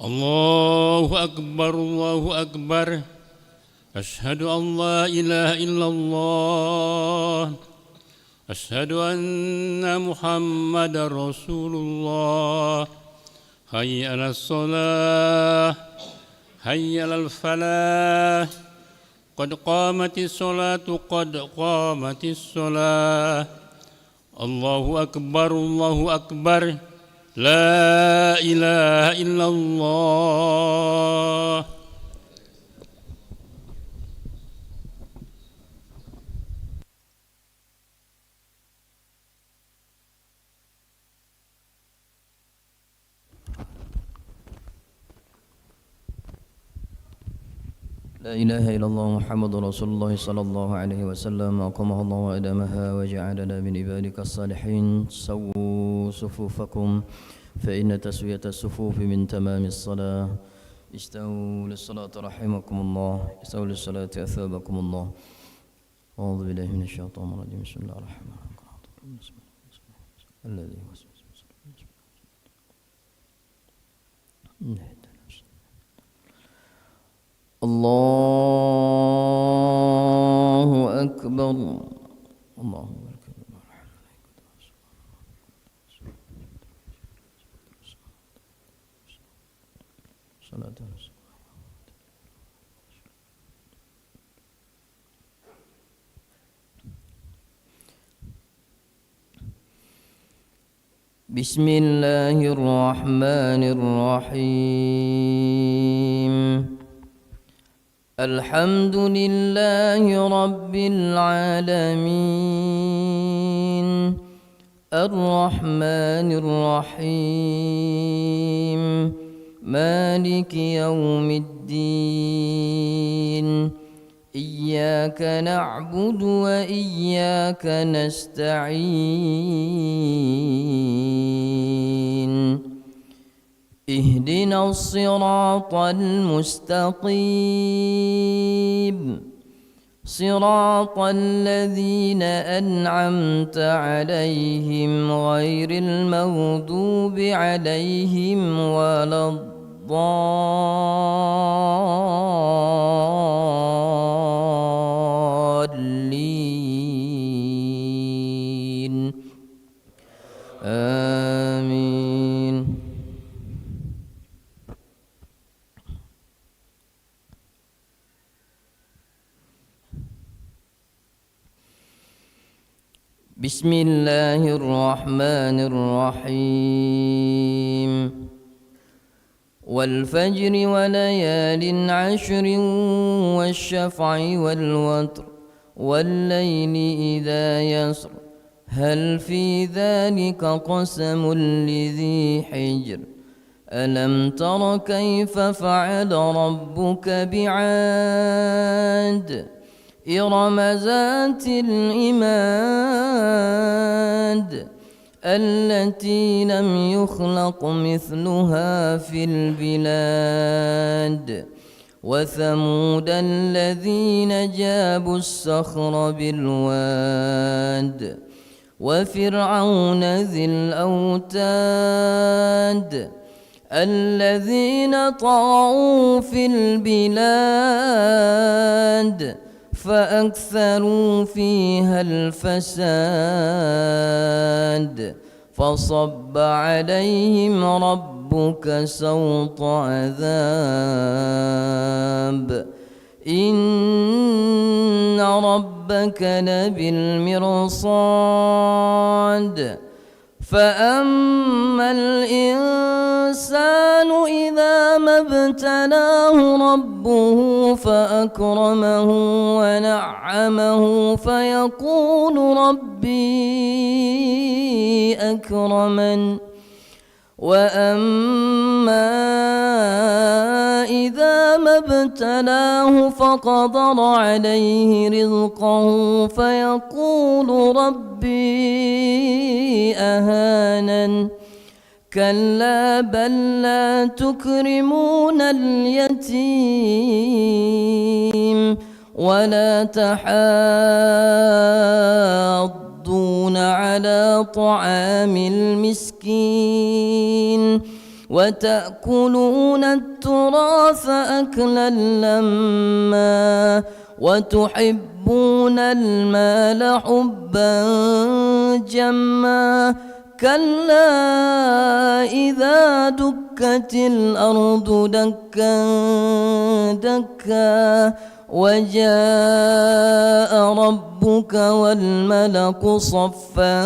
الله أكبر الله أكبر أشهد أن لا إله إلا الله أشهد أن محمدا رسول الله حي على الصلاة حي على الفلاح قد قامت الصلاة قد قامت الصلاة الله أكبر الله أكبر لا إله إلا الله لا إله إلا الله محمد رسول الله صلى الله عليه وسلم أقامها الله وأدامها وجعلنا من عبادك الصالحين سووا صفوفكم فإن تسوية الصفوف من تمام الصلاة استووا للصلاة رحمكم الله استووا للصلاة أثابكم الله أعوذ بالله من الشيطان الرجيم بسم الله الرحمن الرحيم الذي الله أكبر الله أكبر بسم الله الرحمن الرحيم الحمد لله رب العالمين الرحمن الرحيم مالك يوم الدين إياك نعبد وإياك نستعين اهدنا الصراط المستقيم صراط الذين أنعمت عليهم غير المغضوب عليهم ولا الضالين آمين بسم الله الرحمن الرحيم والفجر وليال عشر والشفع والوتر والليل إذا يسر هل في ذلك قسم لذي حجر ألم تر كيف فعل ربك بعاد إرم ذات العماد التي لم يخلق مثلها في البلاد وثمود الذين جابوا الصخر بالواد وفرعون ذي الأوتاد الذين طغوا في البلاد فأكثروا فيها الفساد فصب عليهم ربك سوط عذاب إن ربك لبالمرصاد فأما الإنسان إذا ما ابتلاه ربه فأكرمه ونعمه فيقول ربي أكرمن وأما إذا ما ابتلاه فقدر عليه رزقه فيقول ربي أهانن كلا بل لا تكرمون اليتيم ولا تحاضون على طعام المسكين وتأكلون التراث أكلا لما وتحبون المال حبا جما كلا إذا دكت الأرض دكا دكا وجاء ربك والملك صفا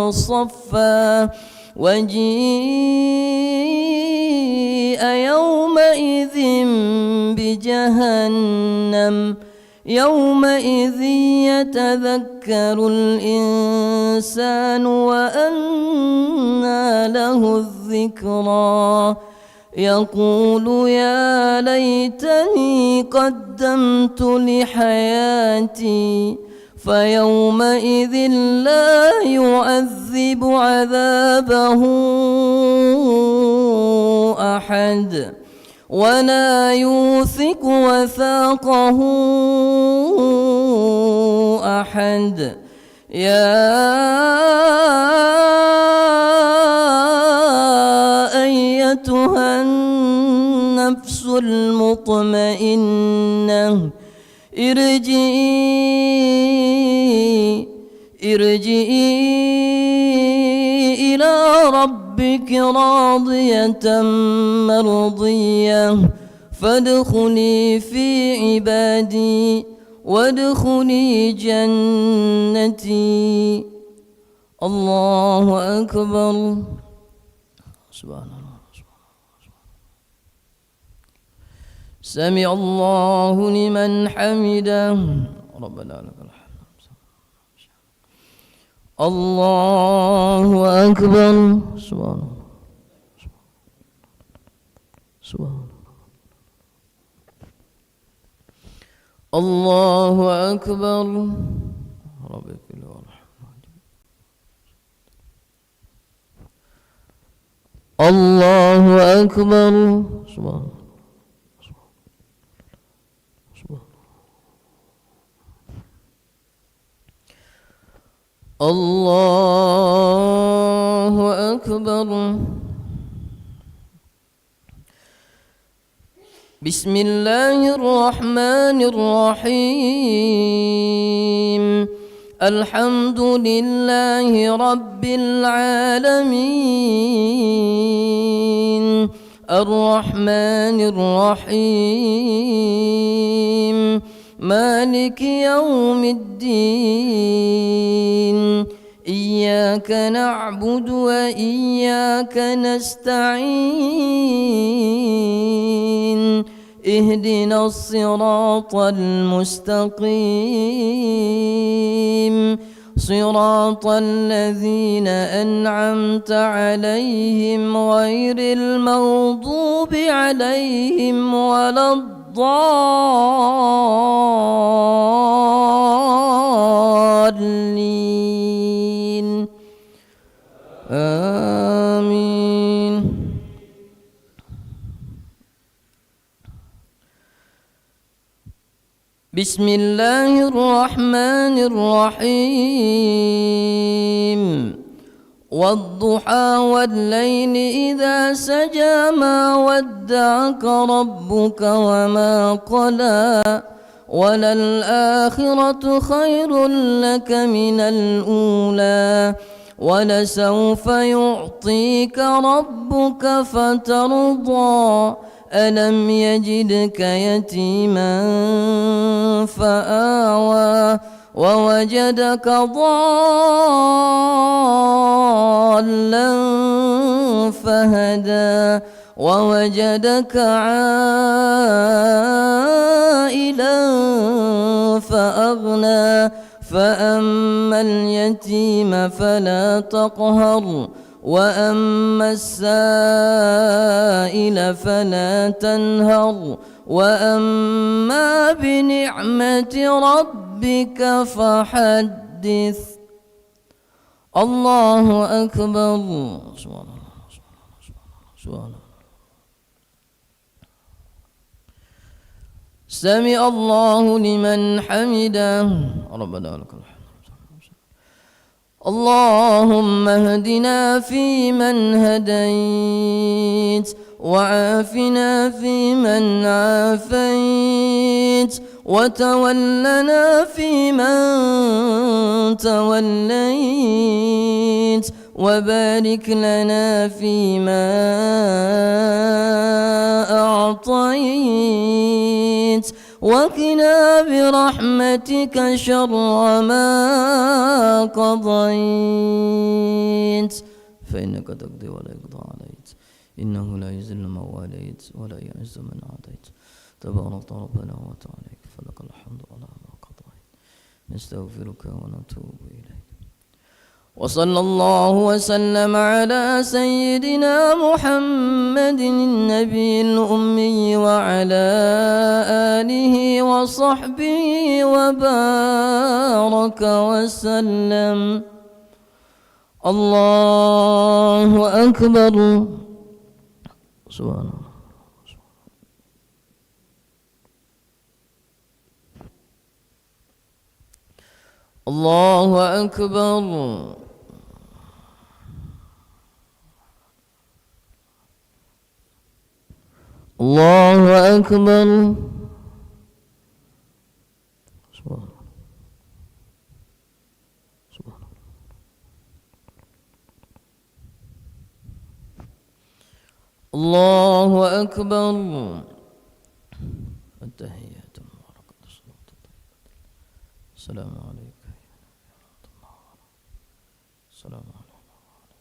صفا وجيء يومئذ بجهنم يومئذ يتذكر الإنسان وأنى له الذكرى يقول يا ليتني قدمت لحياتي فيومئذ لا يعذب عذابه أحد ولا يوثق وثاقه أحد يا أيتها النفس المطمئنة ارجئي إلى ربك راضية مرضية فادخلي في عبادي وادخلي جنتي. الله أكبر. سبحان الله. سمع الله لمن حمده ربنا لك الحمد. الله أكبر. سبحان الله. سبحان الله. الله أكبر. ربك الله أكبر. سبحان الله. الله أكبر. بسم الله الرحمن الرحيم الحمد لله رب العالمين الرحمن الرحيم مالك يوم الدين إياك نعبد وإياك نستعين اهدنا الصراط المستقيم صراط الذين أنعمت عليهم غير المغضوب عليهم ولا الضالين آمين. بسم الله الرحمن الرحيم والضحى والليل إذا سجى ما ودعك ربك وما قلى وللآخرة خير لك من الأولى ولسوف يعطيك ربك فترضى ألم يجدك يتيما فآوى ووجدك ضالا فهدى ووجدك عائلا فأغنى فأما اليتيم فلا تقهر وأما السائل فلا تنهر وأما بنعمة ربك فحدث. الله أكبر. سبحان الله. سبحان الله. سمع الله لمن حمده ربنا لك الحمد. اللهم اهدنا فيمن هديت وعافنا فيمن عافيت وتولنا فيمن توليت وبارك لنا فيما أعطيت وقنا برحمتك شر ما قضيت فإنك تقضي ولا يقضى عليك إنه لا يذل من واليت ولا يعز من عاديت تبارك ربنا وتعالى فلك الحمد على ما قضيت نستغفرك ونتوب إليك وصلى الله وسلم على سيدنا محمد النبي الأمي وعلى آله وصحبه وبارك وسلم. الله أكبر. سبحان الله. الله أكبر. الله أكبر. سبحان الله. سبحان الله. الله أكبر. التحيات المباركة الصلاة الطيبة. السلام عليك يا رحمة الله. السلام علينا وعلى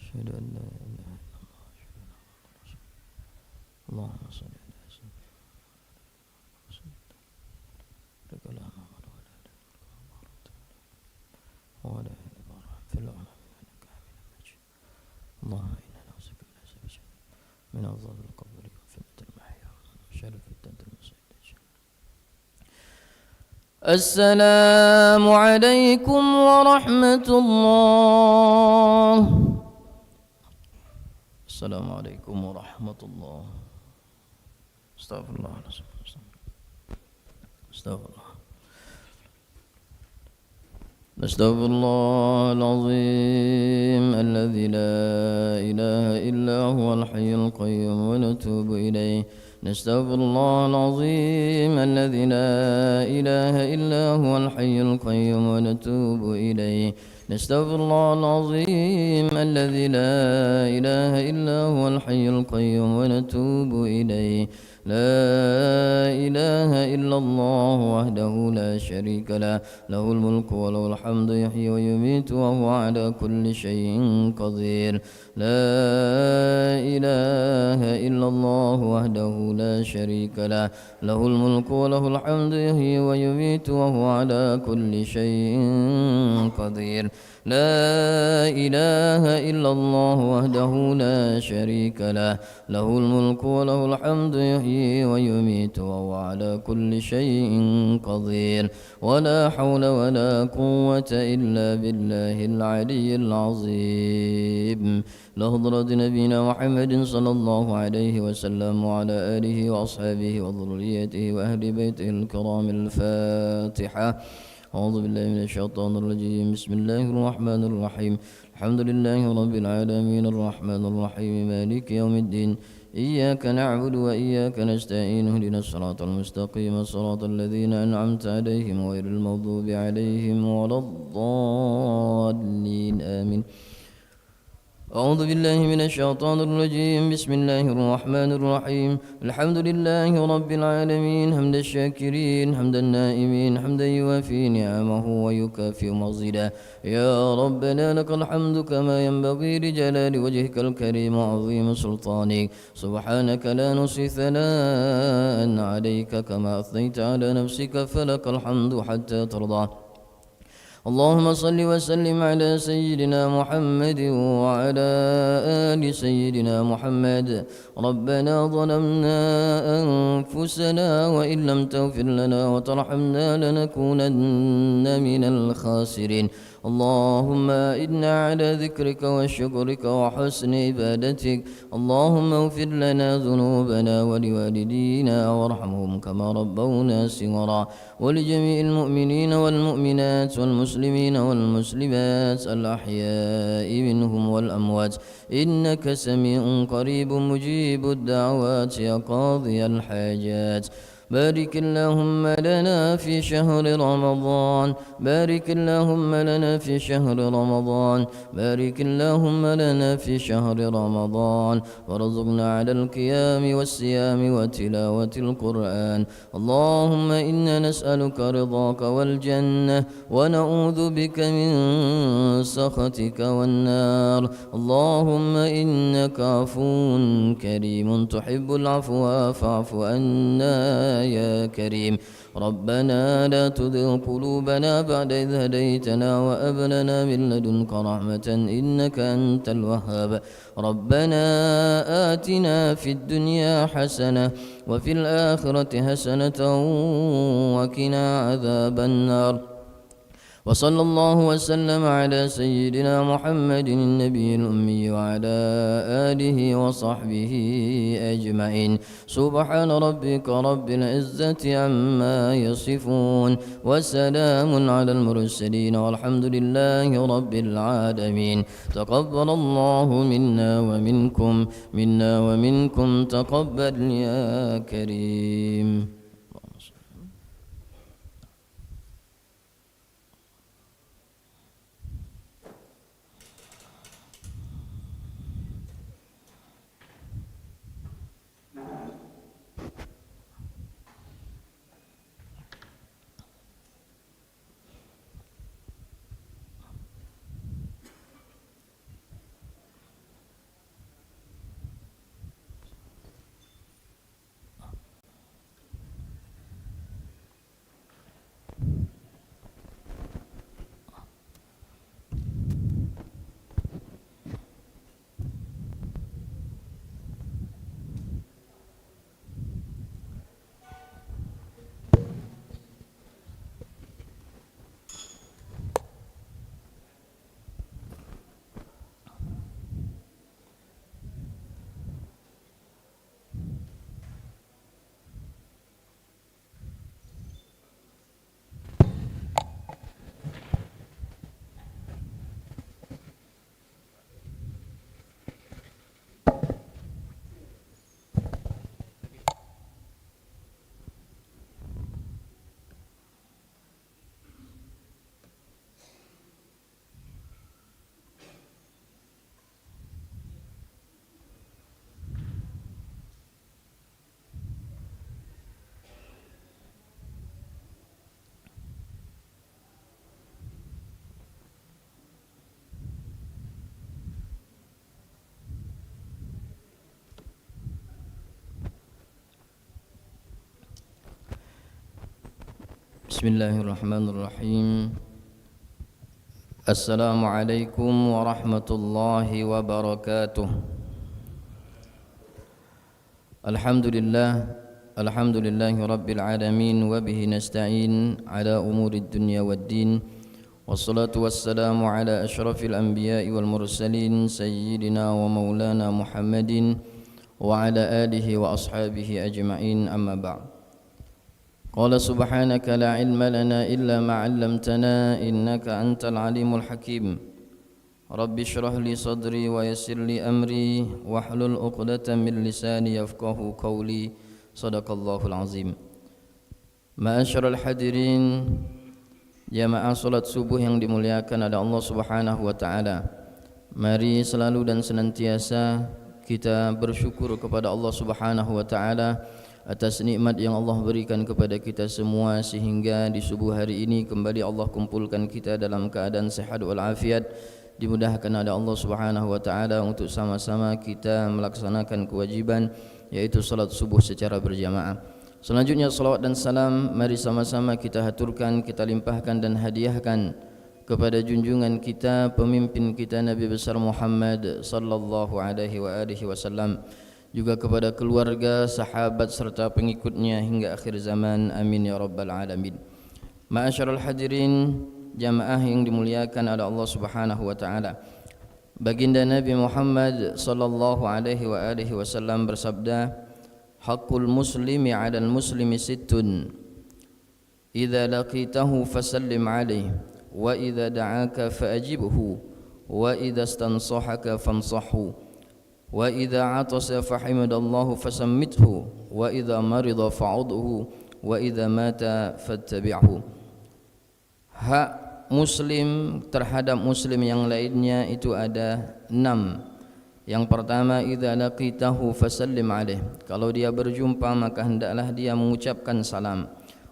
أشهد أن لا إله إلا الله. اللهم صل على سيدنا لك الأمر ولا ولا في العالمين إنك حميد مجيد. اللهم إنا نعوذ بك من عذاب القبر وفتنة المحيا وشر فتنة المسيح. السلام عليكم ورحمة الله. السلام عليكم ورحمة الله. استغفر الله. استغفر الله. نستغفر الله العظيم الذي لا إله إلا هو الحي القيوم ونتوب إليه. نستغفر الله العظيم الذي لا إله إلا هو الحي القيوم ونتوب إليه. نستغفر الله العظيم الذي لا إله إلا هو الحي القيوم ونتوب إليه. لا إله إلا الله وحده لا شريك له له الملك وله الحمد يحيي ويميت وهو على كل شيء قدير. لا إله إلا الله وحده لا شريك له له الملك وله الحمد يحيي ويميت وهو على كل شيء قدير. لا إله إلا الله وحده لا شريك له له الملك وله الحمد يحيي ويميت وهو على كل شيء قدير. ولا حول ولا قوة إلا بالله العلي العظيم. لحضرة نبينا محمد صلى الله عليه وسلم وعلى آله وأصحابه وذريته وأهل بيته الكرام. الفاتحة. أعوذ بالله من الشيطان الرجيم. بسم الله الرحمن الرحيم. الحمد لله رب العالمين الرحمن الرحيم مالك يوم الدين. إياك نعبد وإياك نستعين. اهدنا الصراط المستقيم صراط الذين أنعمت عليهم غير المغضوب عليهم ولا الضالين آمين. أعوذ بالله من الشيطان الرجيم. بسم الله الرحمن الرحيم. الحمد لله رب العالمين حمد الشاكرين حمد النائمين حمدا يوافي نعمه ويكافئ مزيدا. يا ربنا لك الحمد كما ينبغي لجلال وجهك الكريم وعظيم سلطانك. سبحانك لا نحصي ثناء عليك كما أثنيت على نفسك فلك الحمد حتى ترضى. اللهم صل وسلم على سيدنا محمد وعلى آل سيدنا محمد. ربنا ظلمنا أنفسنا وإن لم تغفر لنا وترحمنا لنكونن من الخاسرين. اللهم إنا على ذكرك وشكرك وحسن عبادتك. اللهم اغفر لنا ذنوبنا ولوالدينا وارحمهم كما ربونا صغرا، ولجميع المؤمنين والمؤمنات والمسلمين والمسلمات الأحياء منهم والأموات، إنك سميع قريب مجيب الدعوات يا قاضي الحاجات. بارك اللهم لنا في شهر رمضان، بارك اللهم لنا في شهر رمضان، بارك اللهم لنا في شهر رمضان، وارزقنا على القيام والصيام وتلاوة القرآن. اللهم إنا نسألك رضاك والجنة، ونعوذ بك من سخطك والنار. اللهم إنك عفو كريم تحب العفو فاعف عنا يا كريم. ربنا لا تزغ قلوبنا بعد إذ هديتنا وهب لنا من لدنك رحمة إنك أنت الوهاب. ربنا آتنا في الدنيا حسنة وفي الآخرة حسنة وقنا عذاب النار. وصلى الله وسلم على سيدنا محمد النبي الأمي وعلى آله وصحبه أجمعين. سبحان ربك رب العزة عما يصفون، وسلام على المرسلين والحمد لله رب العالمين. تقبل الله منا ومنكم تقبل يا كريم. Bismillahirrahmanirrahim. Assalamualaikum warahmatullahi wabarakatuh. Alhamdulillahi rabbil alamin, wa bihi nasta'in ala umurid dunya waddin. Wassalatu wassalamu ala asyrafil anbiya'i wal mursalin sayyidina wa maulana Muhammadin wa ala alihi wa ashabihi ajma'in, amma ba'd. Qala subhanaka la ilma lana illa ma 'allamtana innaka antal alimul hakim. Rabbi shrah li sadri wa yassir li amri wahlul 'uqdatam min lisani yafqahu qawli. Shadaqallahul azim. Ma'asyiral hadirin, jamaah salat subuh yang dimuliakan oleh Allah Subhanahu wa taala. Mari selalu dan senantiasa kita bersyukur kepada Allah Subhanahu wa taala atas nikmat yang Allah berikan kepada kita semua, sehingga di subuh hari ini kembali Allah kumpulkan kita dalam keadaan sehat walafiat, dimudahkan oleh Allah Subhanahu wa taala untuk sama-sama kita melaksanakan kewajiban, yaitu salat subuh secara berjamaah. Selanjutnya salawat dan salam mari sama-sama kita haturkan, kita limpahkan dan hadiahkan kepada junjungan kita, pemimpin kita Nabi besar Muhammad sallallahu alaihi wasallam, juga kepada keluarga, sahabat serta pengikutnya hingga akhir zaman. Amin ya rabbal alamin. Ma'asyiral hadirin, jamaah yang dimuliakan oleh Allah Subhanahu wa taala. Baginda Nabi Muhammad sallallahu alaihi wasallam bersabda, "Haqqul muslimi 'alal muslimi sittun. Idza laqitahu fasallim 'alaihi wa idza da'aka fa'ajibhu wa idza istansahaka fansahhu wa idza 'atasa fahimidallahu fasammithu wa idza marida fa'udhu wa idza mata fattabi'hu." Hak muslim terhadap muslim yang lainnya itu ada 6. Yang pertama, idza laqitahu fasallim alaih. Kalau dia berjumpa maka hendaklah dia mengucapkan salam.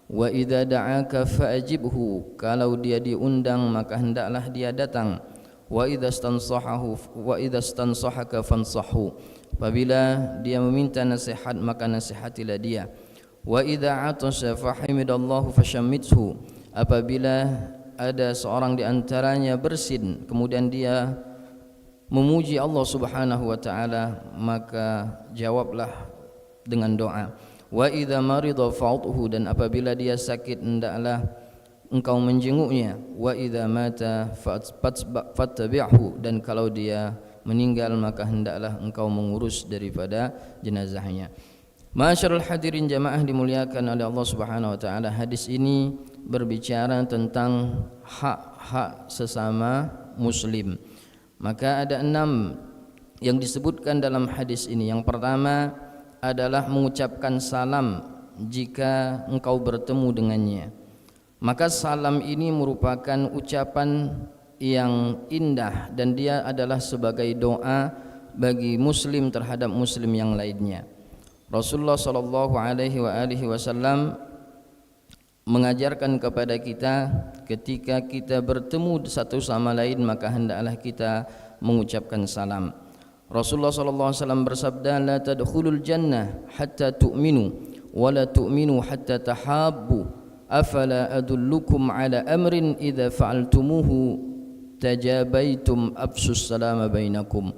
Wa idza da'aka fa'ajibhu. Kalau dia diundang maka hendaklah dia datang. Wa idza istansahaka fansahhu. Apabila dia meminta nasihat maka nasihatilah dia. Wa idza 'atasa fahimidallahu fashammithu. Apabila ada seorang di antaranya bersin kemudian dia memuji Allah Subhanahu wa taala maka jawablah dengan doa. Wa idza marida fa'udhu, dan apabila dia sakit hendaklah engkau menjenguknya. Wa idza mata fattabi'hu, dan kalau dia meninggal maka hendaklah engkau mengurus daripada jenazahnya. Masyarul hadirin jamaah dimuliakan oleh Allah Subhanahu wa taala, hadis ini berbicara tentang hak-hak sesama muslim. Maka ada 6 yang disebutkan dalam hadis ini. Yang pertama adalah mengucapkan salam jika engkau bertemu dengannya. Maka salam ini merupakan ucapan yang indah dan dia adalah sebagai doa bagi muslim terhadap muslim yang lainnya. Rasulullah sallallahu alaihi wasallam mengajarkan kepada kita ketika kita bertemu satu sama lain maka hendaklah kita mengucapkan salam. Rasulullah sallallahu alaihi wasallam bersabda, "La tadkhulul jannah hatta tu'minu wa la tu'minu hatta tahabbu. Afala adullukum ala amrin idza fa'altumuhu tajabaitum afsus salama bainakum."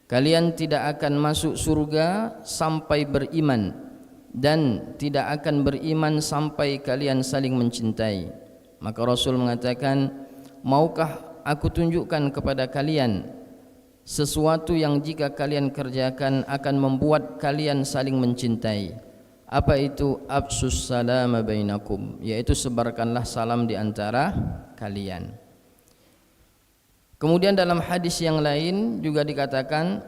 Kalian tidak akan masuk surga sampai beriman, dan tidak akan beriman sampai kalian saling mencintai. Maka Rasul mengatakan, "Maukah aku tunjukkan kepada kalian sesuatu yang jika kalian kerjakan akan membuat kalian saling mencintai?" Apa itu? Afsus salama bainakum, yaitu sebarkanlah salam di antara kalian. Kemudian dalam hadis yang lain juga dikatakan,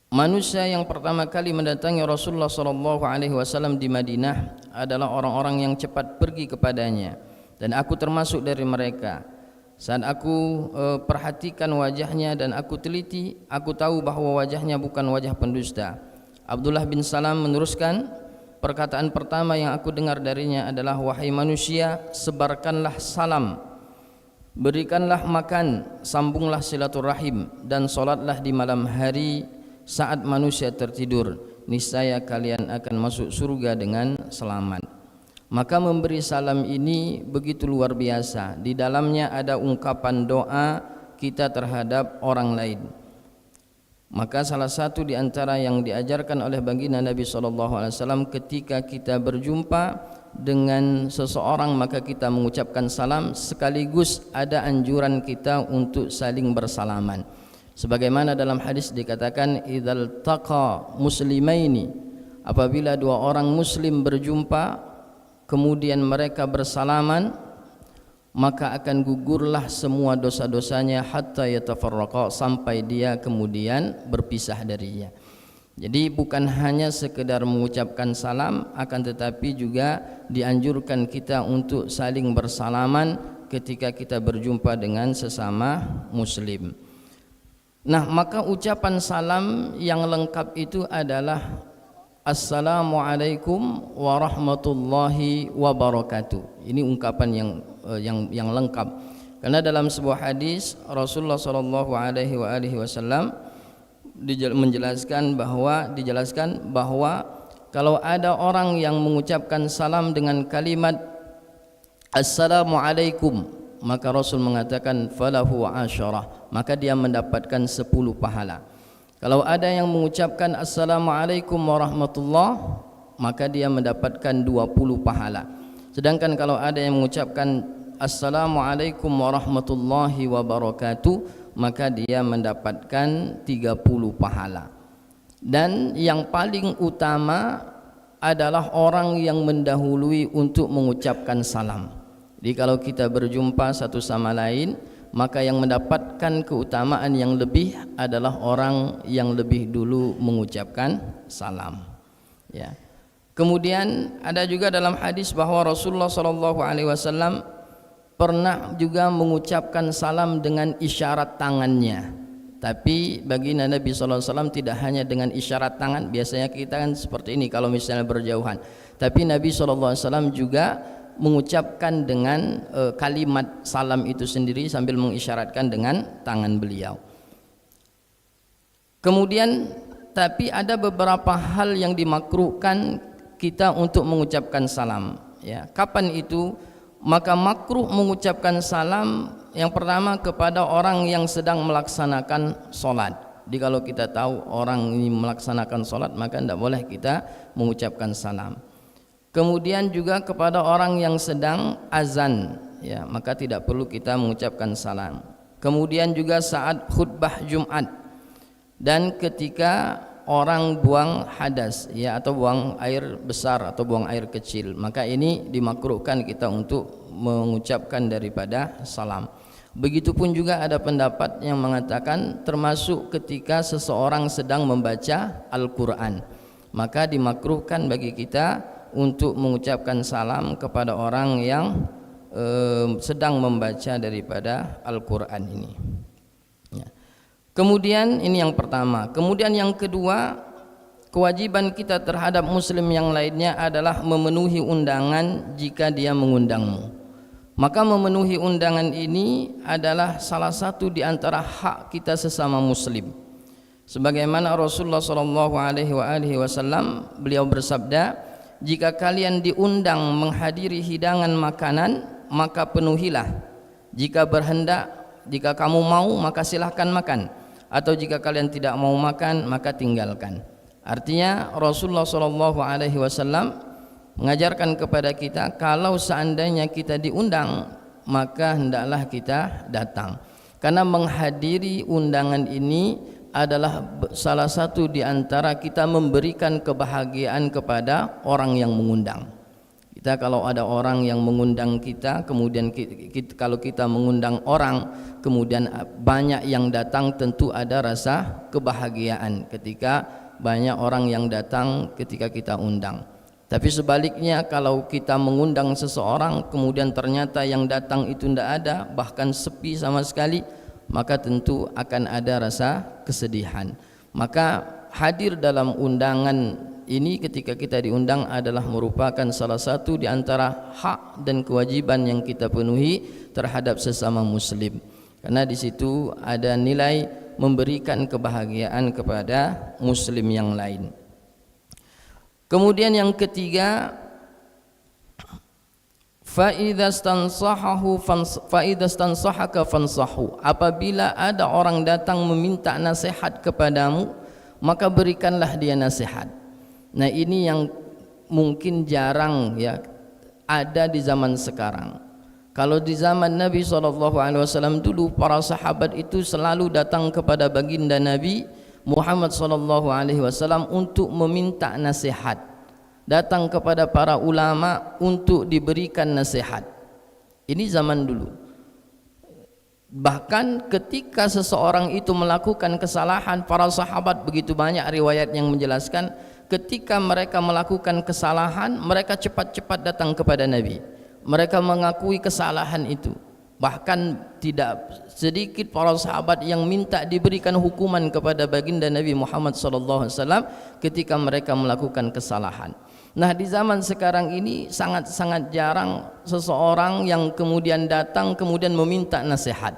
manusia yang pertama kali mendatangi Rasulullah SAW di Madinah adalah orang-orang yang cepat pergi kepadanya, dan aku termasuk dari mereka. Saat aku perhatikan wajahnya dan aku teliti, aku tahu bahwa wajahnya bukan wajah pendusta. Abdullah bin Salam meneruskan, perkataan pertama yang aku dengar darinya adalah, "Wahai manusia, sebarkanlah salam, berikanlah makan, sambunglah silaturahim, dan solatlah di malam hari saat manusia tertidur. Niscaya kalian akan masuk surga dengan selamat." Maka memberi salam ini begitu luar biasa. Di dalamnya ada ungkapan doa kita terhadap orang lain. Maka salah satu di antara yang diajarkan oleh baginda Nabi SAW, ketika kita berjumpa dengan seseorang maka kita mengucapkan salam, sekaligus ada anjuran kita untuk saling bersalaman. Sebagaimana dalam hadis dikatakan, "Idzal taqa muslimaini", apabila dua orang muslim berjumpa kemudian mereka bersalaman, maka akan gugurlah semua dosa-dosanya hatta yatafarraqa, sampai dia kemudian berpisah darinya. Jadi bukan hanya sekedar mengucapkan salam, akan tetapi juga dianjurkan kita untuk saling bersalaman ketika kita berjumpa dengan sesama muslim. Nah, maka ucapan salam yang lengkap itu adalah Assalamualaikum warahmatullahi wabarakatuh. Ini ungkapan yang lengkap. Karena dalam sebuah hadis Rasulullah SAW dijelaskan bahwa kalau ada orang yang mengucapkan salam dengan kalimat Assalamualaikum, maka Rasul mengatakan falahu asyarah, maka dia mendapatkan 10 pahala. Kalau ada yang mengucapkan Assalamualaikum warahmatullah, maka dia mendapatkan 20 pahala. Sedangkan kalau ada yang mengucapkan Assalamualaikum warahmatullahi wabarakatuh, maka dia mendapatkan 30 pahala. Dan yang paling utama adalah orang yang mendahului untuk mengucapkan salam. Jadi kalau kita berjumpa satu sama lain, maka yang mendapatkan keutamaan yang lebih adalah orang yang lebih dulu mengucapkan salam. Ya. Kemudian ada juga dalam hadis bahwa Rasulullah SAW pernah juga mengucapkan salam dengan isyarat tangannya. Tapi baginda Nabi SAW tidak hanya dengan isyarat tangan. Biasanya kita kan seperti ini kalau misalnya berjauhan. Tapi Nabi SAW juga mengucapkan dengan kalimat salam itu sendiri sambil mengisyaratkan dengan tangan beliau. Kemudian tapi ada beberapa hal yang dimakruhkan kita untuk mengucapkan salam. Ya, kapan itu? Maka makruh mengucapkan salam yang pertama kepada orang yang sedang melaksanakan sholat. Jadi kalau kita tahu orang ini melaksanakan sholat, maka tidak boleh kita mengucapkan salam. Kemudian juga kepada orang yang sedang azan, ya, maka tidak perlu kita mengucapkan salam. Kemudian juga saat khutbah Jumat dan ketika orang buang hadas, ya, atau buang air besar atau buang air kecil, maka ini dimakruhkan kita untuk mengucapkan daripada salam. Begitupun juga ada pendapat yang mengatakan termasuk ketika seseorang sedang membaca Al-Quran, maka dimakruhkan bagi kita untuk mengucapkan salam kepada orang yang sedang membaca daripada Al-Quran ini. Kemudian ini yang pertama. Kemudian yang kedua, kewajiban kita terhadap muslim yang lainnya adalah memenuhi undangan jika dia mengundangmu. Maka memenuhi undangan ini adalah salah satu di antara hak kita sesama muslim. Sebagaimana Rasulullah SAW beliau bersabda, jika kalian diundang menghadiri hidangan makanan, maka penuhilah. Jika kamu mau, maka silahkan makan. Atau jika kalian tidak mau makan, maka tinggalkan. Artinya Rasulullah SAW mengajarkan kepada kita, kalau seandainya kita diundang, maka hendaklah kita datang. Karena menghadiri undangan ini adalah salah satu di antara kita memberikan kebahagiaan kepada orang yang mengundang. Kita kalau ada orang yang mengundang kita, kemudian kalau kita mengundang orang, kemudian banyak yang datang, tentu ada rasa kebahagiaan ketika banyak orang yang datang ketika kita undang. Tapi sebaliknya kalau kita mengundang seseorang, kemudian ternyata yang datang itu tidak ada, bahkan sepi sama sekali, maka tentu akan ada rasa kesedihan. Maka hadir dalam undangan ini ketika kita diundang adalah merupakan salah satu di antara hak dan kewajiban yang kita penuhi terhadap sesama muslim, karena di situ ada nilai memberikan kebahagiaan kepada muslim yang lain. Kemudian yang ketiga, fa idza stansahaka fansahu, apabila ada orang datang meminta nasihat kepadamu, maka berikanlah dia nasihat. Nah, ini yang mungkin jarang ya ada di zaman sekarang. Kalau di zaman Nabi SAW dulu, para sahabat itu selalu datang kepada baginda Nabi Muhammad SAW untuk meminta nasihat, datang kepada para ulama untuk diberikan nasihat. Ini zaman dulu. Bahkan ketika seseorang itu melakukan kesalahan, para sahabat begitu banyak riwayat yang menjelaskan, ketika mereka melakukan kesalahan, mereka cepat-cepat datang kepada Nabi. Mereka mengakui kesalahan itu. Bahkan tidak sedikit para sahabat yang minta diberikan hukuman kepada baginda Nabi Muhammad SAW ketika mereka melakukan kesalahan. Nah, di zaman sekarang ini sangat-sangat jarang seseorang yang kemudian datang kemudian meminta nasihat.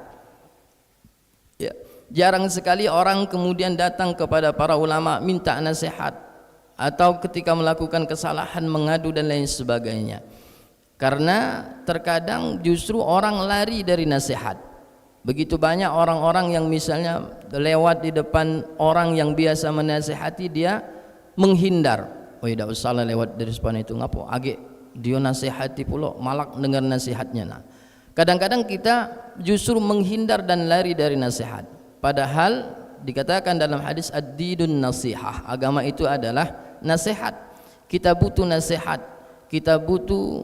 Ya, jarang sekali orang kemudian datang kepada para ulama minta nasihat, atau ketika melakukan kesalahan mengadu dan lain sebagainya. Karena terkadang justru orang lari dari nasihat. Begitu banyak orang-orang yang misalnya lewat di depan orang yang biasa menasihati, dia menghindar. Oh, tidak usah lewat dari depan itu, ngapo age dia nasihati pula malak dengar nasihatnya. Nah, Kadang-kadang kita justru menghindar dan lari dari nasihat. Padahal dikatakan dalam hadis ad-dinun nasihah, agama itu adalah nasihat. Kita butuh nasihat, kita butuh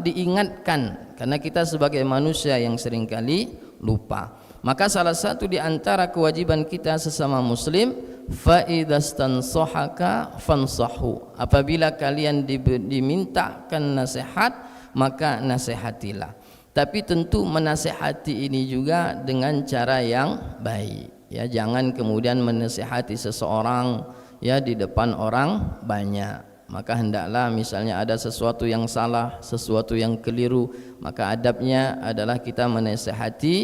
diingatkan, karena kita sebagai manusia yang seringkali lupa. Maka salah satu di antara kewajiban kita sesama muslim, fa idzastansahaka fansahu, apabila kalian dimintakan nasihat maka nasihatilah. Tapi tentu menasihati ini juga dengan cara yang baik, ya. Jangan kemudian menasihati seseorang ya di depan orang banyak. Maka hendaklah misalnya ada sesuatu yang salah, sesuatu yang keliru, maka adabnya adalah kita menasihati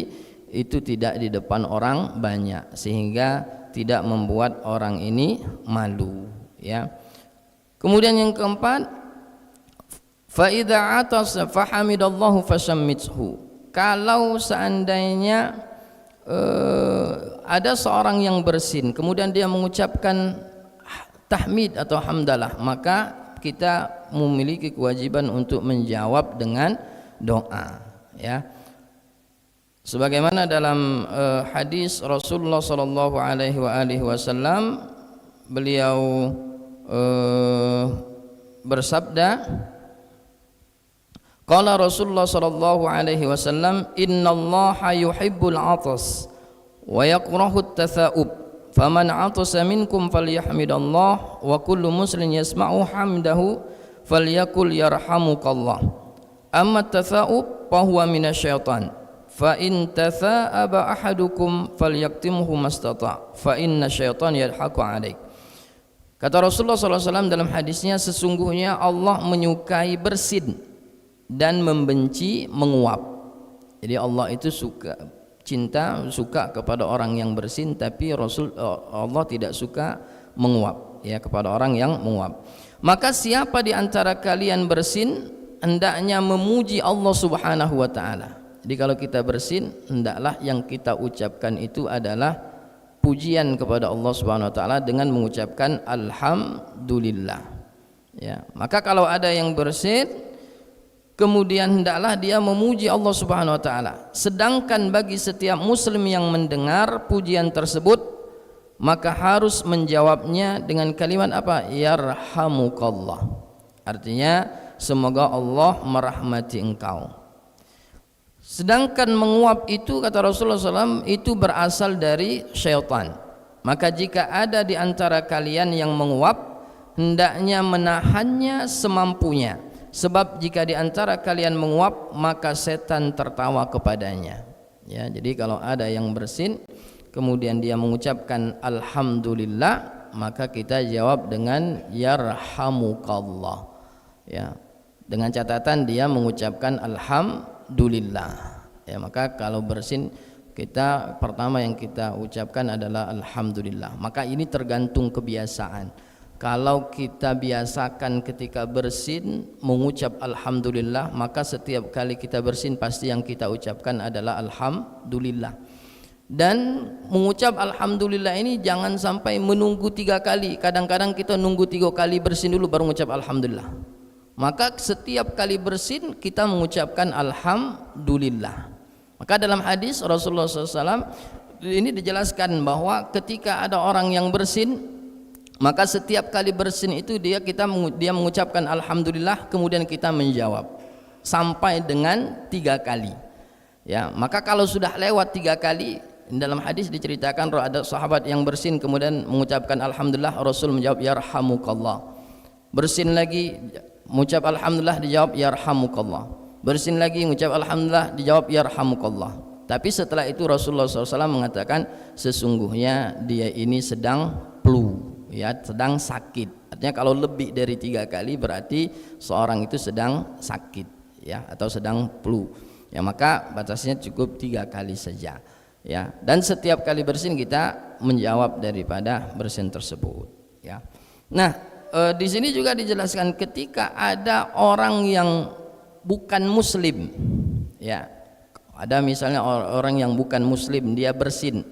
itu tidak di depan orang banyak, sehingga tidak membuat orang ini malu, ya. Kemudian yang keempat, fa idza atasa fahamidallahu fasammithu. Kalau seandainya ada seorang yang bersin kemudian dia mengucapkan tahmid atau hamdalah, maka kita memiliki kewajiban untuk menjawab dengan doa, ya. Sebagaimana dalam hadis Rasulullah sallallahu alaihi wasallam, beliau bersabda, qala Rasulullah sallallahu alaihi wasallam, innallaha yuhibbul 'atas wa yakrahu at-tatha'ub, faman 'atasa minkum falyahmidallah wa kullu muslimin yasma'u hamdahu falyakul yarhamukallah. Amma at-tatha'ub fa huwa minasyaitan, fa in tatha'aba ahadukum falyaktimhu mastata' fa inna syaitan yadhaku 'alaik. Kata Rasulullah sallallahu alaihi wasallam dalam hadisnya, sesungguhnya Allah menyukai bersin dan membenci menguap. Jadi Allah itu suka kepada orang yang bersin, tapi Allah tidak suka menguap, ya, kepada orang yang menguap. Maka siapa di antara kalian bersin, hendaknya memuji Allah Subhanahu wa taala. Jadi kalau kita bersin, hendaklah yang kita ucapkan itu adalah pujian kepada Allah Subhanahu wa taala dengan mengucapkan alhamdulillah, ya. Maka kalau ada yang bersin kemudian hendaklah dia memuji Allah Subhanahu wa taala. Sedangkan bagi setiap muslim yang mendengar pujian tersebut, maka harus menjawabnya dengan kalimat apa? Yarhamukallah. Artinya semoga Allah merahmati engkau. Sedangkan menguap itu, kata Rasulullah SAW, itu berasal dari syaitan. Maka jika ada di antara kalian yang menguap, hendaknya menahannya semampunya. Sebab jika di antara kalian menguap, maka setan tertawa kepadanya, ya. Jadi kalau ada yang bersin kemudian dia mengucapkan alhamdulillah, maka kita jawab dengan yarhamukallah, ya. Dengan catatan dia mengucapkan alhamdulillah, ya. Maka kalau bersin kita pertama yang kita ucapkan adalah alhamdulillah. Maka ini tergantung kebiasaan. Kalau kita biasakan ketika bersin mengucap alhamdulillah, maka setiap kali kita bersin pasti yang kita ucapkan adalah alhamdulillah. Dan mengucap alhamdulillah ini jangan sampai menunggu 3 kali. Kadang-kadang kita nunggu 3 kali bersin dulu baru mengucap alhamdulillah. Maka setiap kali bersin kita mengucapkan alhamdulillah. Maka dalam hadis Rasulullah SAW ini dijelaskan bahwa ketika ada orang yang bersin, maka setiap kali bersin itu dia mengucapkan alhamdulillah, kemudian kita menjawab sampai dengan 3 kali, ya. Maka kalau sudah lewat 3 kali, dalam hadis diceritakan ada sahabat yang bersin kemudian mengucapkan alhamdulillah, Rasul menjawab yarhamukallah. Bersin lagi mengucap alhamdulillah, dijawab yarhamukallah. Bersin lagi mengucap alhamdulillah, dijawab yarhamukallah. Tapi setelah itu Rasulullah SAW mengatakan sesungguhnya dia ini sedang flu, ya, sedang sakit. Artinya kalau lebih dari 3 kali berarti seorang itu sedang sakit, ya, atau sedang flu, ya. Maka batasnya cukup 3 kali saja, ya. Dan setiap kali bersin kita menjawab daripada bersin tersebut, ya. Nah, di sini juga dijelaskan ketika ada orang yang bukan muslim, ya, ada misalnya orang yang bukan muslim dia bersin,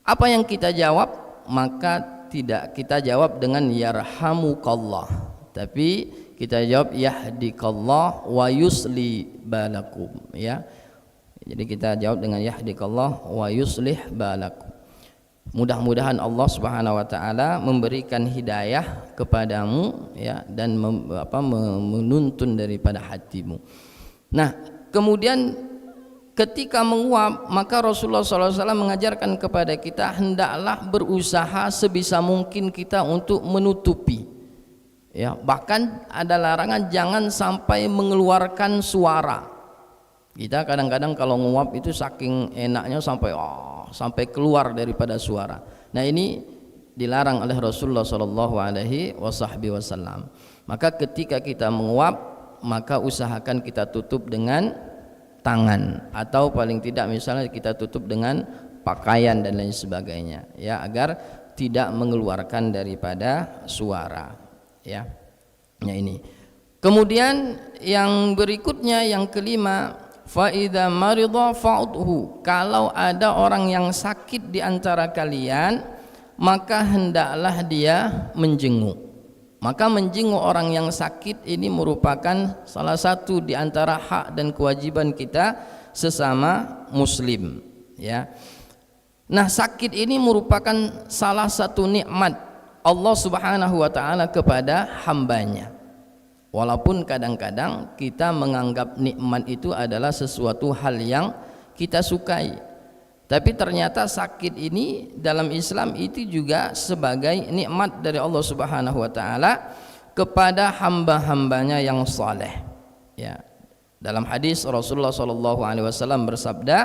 apa yang kita jawab? Maka tidak kita jawab dengan yarhamukallah, tapi Kita jawab yahdikallah wa yusli balakum, ya. Jadi kita jawab dengan yahdikallah wa yuslih balakum. Mudah-mudahan Allah Subhanahu wa taala memberikan hidayah kepadamu, ya, dan menuntun daripada hatimu. Nah, kemudian ketika menguap, maka Rasulullah SAW mengajarkan kepada kita hendaklah berusaha sebisa mungkin kita untuk menutupi, ya. Bahkan ada larangan jangan sampai mengeluarkan suara. Kita kadang-kadang kalau menguap itu saking enaknya sampai keluar daripada suara. Nah, ini dilarang oleh Rasulullah SAW. Maka ketika kita menguap, maka usahakan kita tutup dengan tangan, atau paling tidak misalnya kita tutup dengan pakaian dan lain sebagainya, ya, agar tidak mengeluarkan daripada suara, ya. Nah, ini. Kemudian yang berikutnya, yang kelima, fa idza marida fa'udhu. Kalau ada orang yang sakit di antara kalian, maka hendaklah dia menjenguk. Maka menjenguk orang yang sakit ini merupakan salah satu di antara hak dan kewajiban kita sesama muslim, ya. Nah, sakit ini merupakan salah satu nikmat Allah Subhanahu wa taala kepada hambanya. Walaupun kadang-kadang kita menganggap nikmat itu adalah sesuatu hal yang kita sukai, tapi ternyata sakit ini dalam Islam itu juga sebagai nikmat dari Allah Subhanahu wa taala kepada hamba-hambanya yang saleh, ya. Dalam hadis Rasulullah SAW bersabda,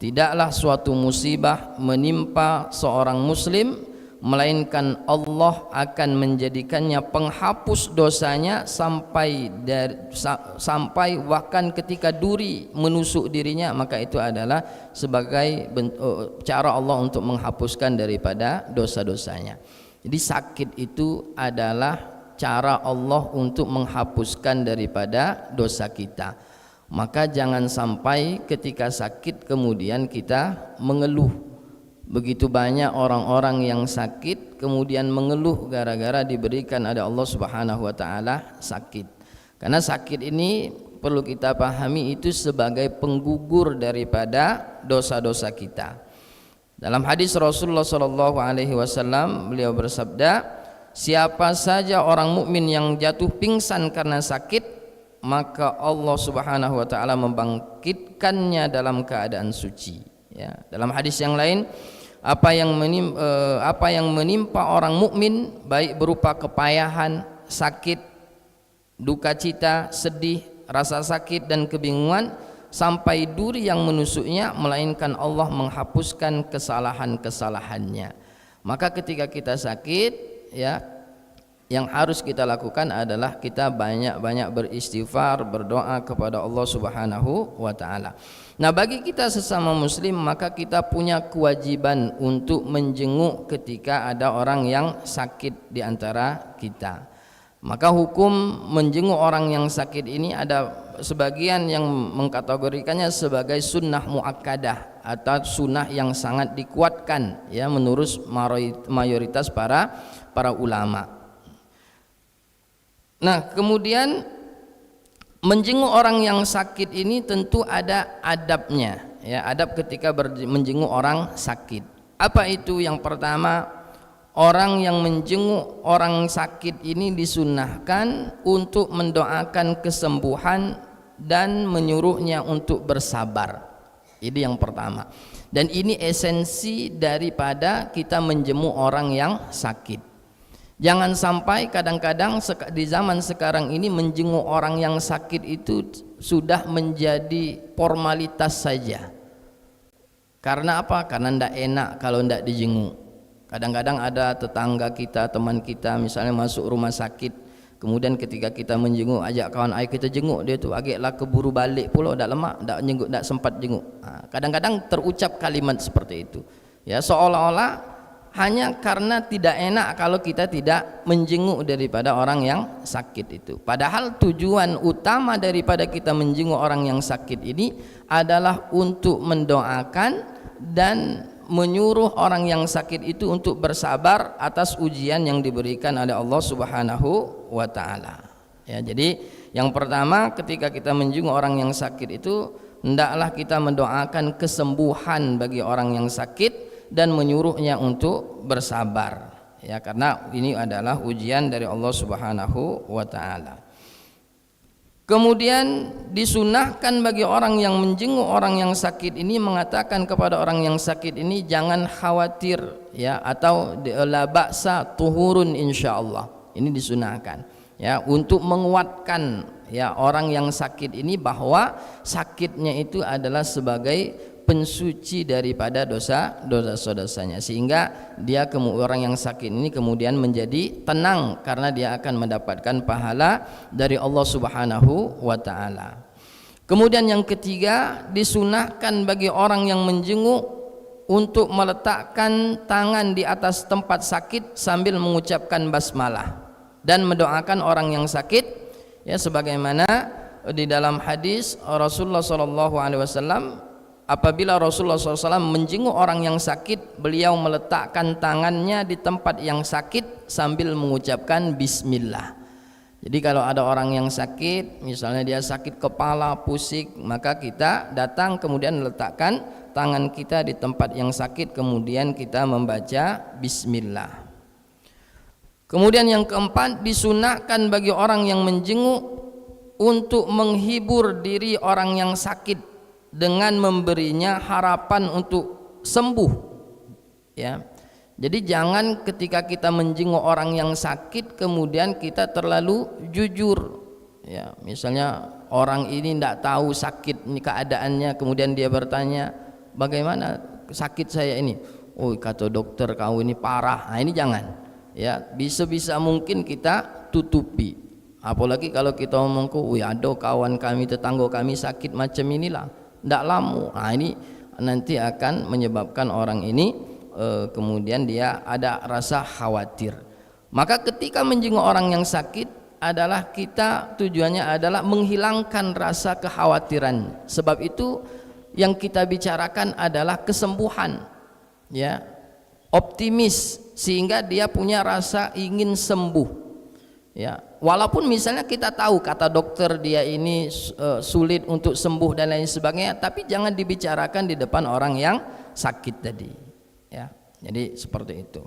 tidaklah suatu musibah menimpa seorang muslim melainkan Allah akan menjadikannya penghapus dosanya sampai bahkan ketika duri menusuk dirinya, maka itu adalah sebagai cara Allah untuk menghapuskan daripada dosa-dosanya. Jadi sakit itu adalah cara Allah untuk menghapuskan daripada dosa kita. Maka jangan sampai ketika sakit kemudian kita mengeluh. Begitu banyak orang-orang yang sakit kemudian mengeluh gara-gara diberikan oleh Allah Subhanahu wa taala sakit. Karena sakit ini perlu kita pahami itu sebagai penggugur daripada dosa-dosa kita. Dalam hadis Rasulullah SAW beliau bersabda, siapa saja orang mukmin yang jatuh pingsan karena sakit, maka Allah Subhanahu wa taala membangkitkannya dalam keadaan suci, ya. Dalam hadis yang lain, apa yang menimpa orang mukmin baik berupa kepayahan, sakit, duka cita, sedih, rasa sakit dan kebingungan sampai duri yang menusuknya, melainkan Allah menghapuskan kesalahan-kesalahannya. Maka ketika kita sakit, ya, yang harus kita lakukan adalah kita banyak-banyak beristighfar, berdoa kepada Allah Subhanahu wa taala. Nah, bagi kita sesama muslim, maka kita punya kewajiban untuk menjenguk ketika ada orang yang sakit di antara kita. Maka hukum menjenguk orang yang sakit ini ada sebagian yang mengkategorikannya sebagai sunnah muakkadah atau sunnah yang sangat dikuatkan, ya, menurut mayoritas para ulama. Nah, kemudian menjenguk orang yang sakit ini tentu ada adabnya, ya, adab ketika menjenguk orang sakit. Apa itu? Yang pertama, orang yang menjenguk orang sakit ini disunnahkan untuk mendoakan kesembuhan dan menyuruhnya untuk bersabar. Ini yang pertama. Dan ini esensi daripada kita menjenguk orang yang sakit. Jangan sampai kadang-kadang di zaman sekarang ini menjenguk orang yang sakit itu sudah menjadi formalitas saja. Karena apa? Karena tidak enak kalau tidak dijenguk. Kadang-kadang ada tetangga kita, teman kita misalnya masuk rumah sakit, kemudian ketika kita menjenguk, ajak kawan ayo kita jenguk dia tu, agaklah keburu balik pula, dak lemak, dak jenguk, dak sempat jenguk. Kadang-kadang terucap kalimat seperti itu, ya, seolah-olah hanya karena tidak enak kalau kita tidak menjenguk daripada orang yang sakit itu. Padahal tujuan utama daripada kita menjenguk orang yang sakit ini adalah untuk mendoakan dan menyuruh orang yang sakit itu untuk bersabar atas ujian yang diberikan oleh Allah Subhanahu wa taala. Ya, jadi yang pertama ketika kita menjenguk orang yang sakit itu hendaklah kita mendoakan kesembuhan bagi orang yang sakit dan menyuruhnya untuk bersabar. Ya, karena ini adalah ujian dari Allah Subhanahu wa taala. Kemudian disunahkan bagi orang yang menjenguk orang yang sakit ini mengatakan kepada orang yang sakit ini jangan khawatir ya, atau la ba'sa tuhurun insyaallah. Ini disunahkan ya untuk menguatkan ya orang yang sakit ini bahwa sakitnya itu adalah sebagai pensuci daripada dosa-dosanya, sehingga dia orang yang sakit ini kemudian menjadi tenang karena dia akan mendapatkan pahala dari Allah Subhanahu wa taala. Kemudian yang ketiga, disunahkan bagi orang yang menjenguk untuk meletakkan tangan di atas tempat sakit sambil mengucapkan basmalah dan mendoakan orang yang sakit ya, sebagaimana di dalam hadis Rasulullah SAW. Apabila Rasulullah SAW menjenguk orang yang sakit, beliau meletakkan tangannya di tempat yang sakit sambil mengucapkan bismillah. Jadi kalau ada orang yang sakit, misalnya dia sakit kepala, pusing, maka kita datang kemudian meletakkan tangan kita di tempat yang sakit, kemudian kita membaca bismillah. Kemudian yang keempat, disunahkan bagi orang yang menjenguk untuk menghibur diri orang yang sakit dengan memberinya harapan untuk sembuh ya. Jadi jangan ketika kita menjenguk orang yang sakit kemudian kita terlalu jujur ya. Misalnya orang ini tidak tahu sakit ini keadaannya, kemudian dia bertanya bagaimana sakit saya ini, oh kata dokter kau ini parah. Nah ini jangan ya, bisa mungkin kita tutupi. Apalagi kalau kita ngomong ada kawan kami, tetangga kami sakit macam inilah, tidak lama. Nah ini nanti akan menyebabkan orang ini kemudian dia ada rasa khawatir. Maka ketika menjenguk orang yang sakit adalah kita tujuannya adalah menghilangkan rasa kekhawatiran. Sebab itu yang kita bicarakan adalah kesembuhan ya, optimis sehingga dia punya rasa ingin sembuh ya. Walaupun misalnya kita tahu kata dokter dia ini sulit untuk sembuh dan lain sebagainya, tapi jangan dibicarakan di depan orang yang sakit tadi ya. Jadi seperti itu.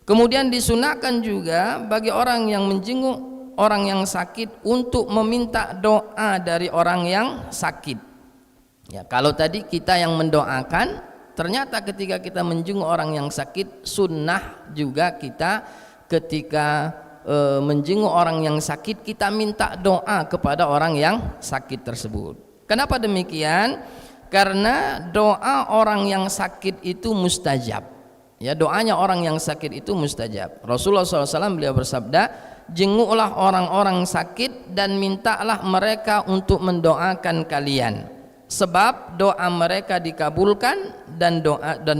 Kemudian disunahkan juga bagi orang yang menjenguk orang yang sakit untuk meminta doa dari orang yang sakit ya. Kalau tadi kita yang mendoakan, ternyata ketika kita menjenguk orang yang sakit sunnah juga kita ketika menjenguk orang yang sakit kita minta doa kepada orang yang sakit tersebut. Kenapa demikian? Karena doa orang yang sakit itu mustajab ya, doanya orang yang sakit itu mustajab. Rasulullah SAW beliau bersabda, jenguklah orang-orang sakit dan mintalah mereka untuk mendoakan kalian, sebab doa mereka dikabulkan dan